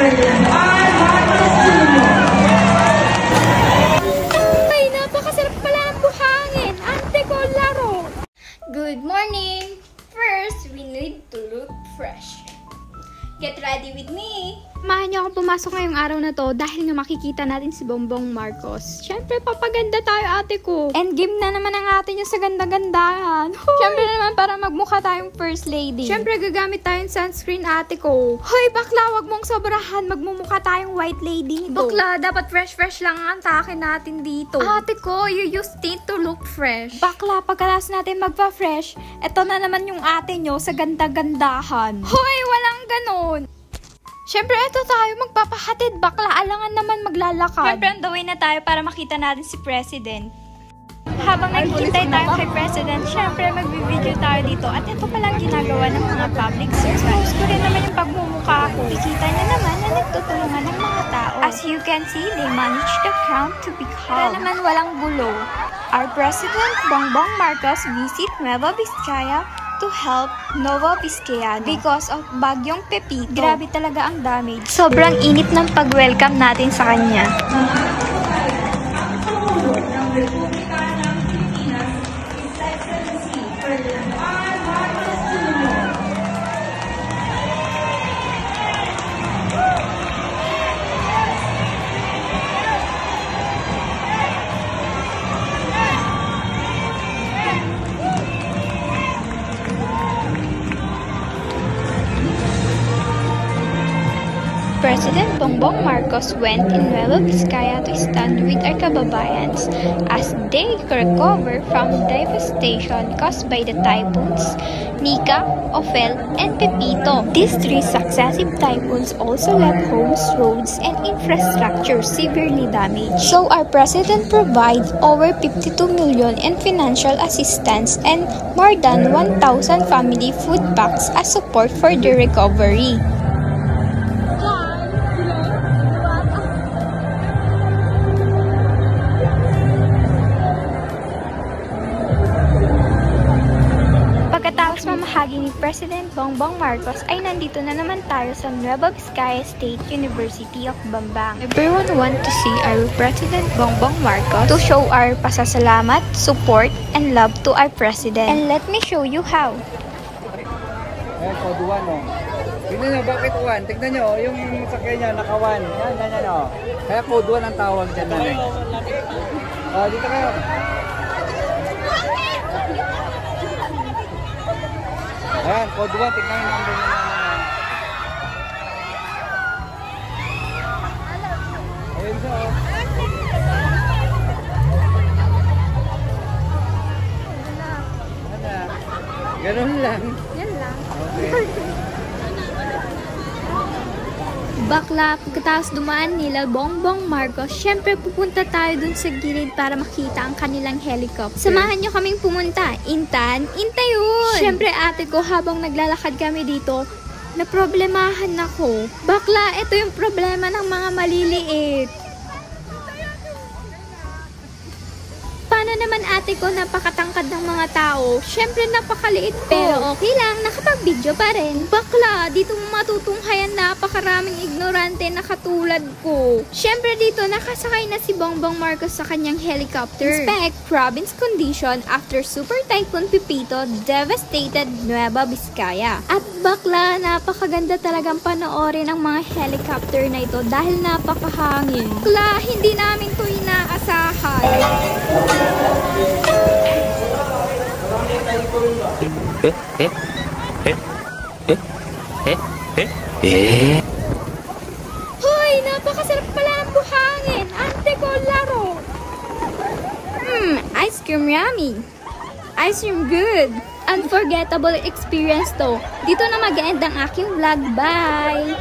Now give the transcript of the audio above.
Ay, napakasarap pala ng buhangin. Ante ko laro. Good morning. First, we need to look fresh. Get ready with me. Samahan niyo akong pumasok ngayong araw na to dahil nga makikita natin si Bongbong Marcos. Siyempre, papaganda tayo ate ko. Endgame na naman ang ate niya sa ganda-gandahan. Siyempre naman para magmukha tayong first lady. Siyempre, gagamit tayong sunscreen ate ko. Hoy, bakla, wag mong sobrahan. Magmumukha tayong white lady. Bakla, dapat fresh-fresh lang ang atake natin dito. Ate ko, you use tint to look fresh. Bakla, pagkalas natin magpa-fresh, eto na naman yung ate nyo sa ganda-gandahan. Hoy, walang ganon. Siyempre, ito tayo magpapahatid. Bakla, alangan naman maglalakad. Siyempre, on the way na tayo para makita natin si President. Habang naghihintay tayo kay President, siyempre, magbibideo tayo dito. At ito palang ginagawa ng mga public servants. Ko rin naman yung pagmumukha ko. Ikita niya naman na nagtutulungan ng mga tao. As you can see, they managed the crowd to be calm. Kaya naman walang gulo. Our President Bongbong Marcos visit Nueva Vizcaya to help Nueva Vizcaya because of Bagyong Pepito. Grabe talaga ang damage. Sobrang init ng pag-welcome natin sa kanya. President Bongbong Marcos went in Nueva Vizcaya to stand with our kababayans as they recover from devastation caused by the typhoons Nika, Ophel, and Pepito. These three successive typhoons also left homes, roads, and infrastructure severely damaged. So our president provides over 52 million in financial assistance and more than 1,000 family food packs as support for the recovery. Pagkatapos mamahagi ni President Bongbong Marcos ay nandito na naman tayo sa Nueva Vizcaya State University of Bambang. Everyone want to see our President Bongbong Marcos to show our pasasalamat, support, and love to our President. And let me show you how. Ayan, code 1 o. Tignan nyo, bakit 1? Tignan nyo, yung sakyan niya, naka 1. Yan, ganyan o. Kaya code 1 ang tawag dyan na rin. Dito kayo. Ayan, code 1, tignan yung number nyo naman. Ayan siya o. Ganun lang. Yan lang. Okay. Bakla, pagkatapos dumaan nila Bongbong Marcos, syempre pupunta tayo dun sa gilid para makita ang kanilang helicopter. Samahan nyo kaming pumunta. Intan, yun! Syempre ate ko, habang naglalakad kami dito, naproblemahan ako. Bakla, ito yung problema ng mga maliliit. Paano naman ate ko, napakatangkad ng mga tao? Syempre napakaliit pero okay lang, nakapag-video pa rin. Bakla, dito mo matutunghayan napakaraming ignorante na katulad ko. Syempre dito nakasakay na si Bongbong Marcos sa kanyang helicopter. Inspect province condition after Super Typhoon Pepito devastated Nueva Vizcaya. At bakla, napakaganda talagang panoorin ang mga helicopter na ito dahil napakahangin. Bakla, hindi namin to inaasahan. Hoy, napakasarap pala ng buhangin. Ante ko laro. Ice cream yummy. Ice cream good. Unforgettable experience to. Dito na mag-end ang aking vlog. Bye!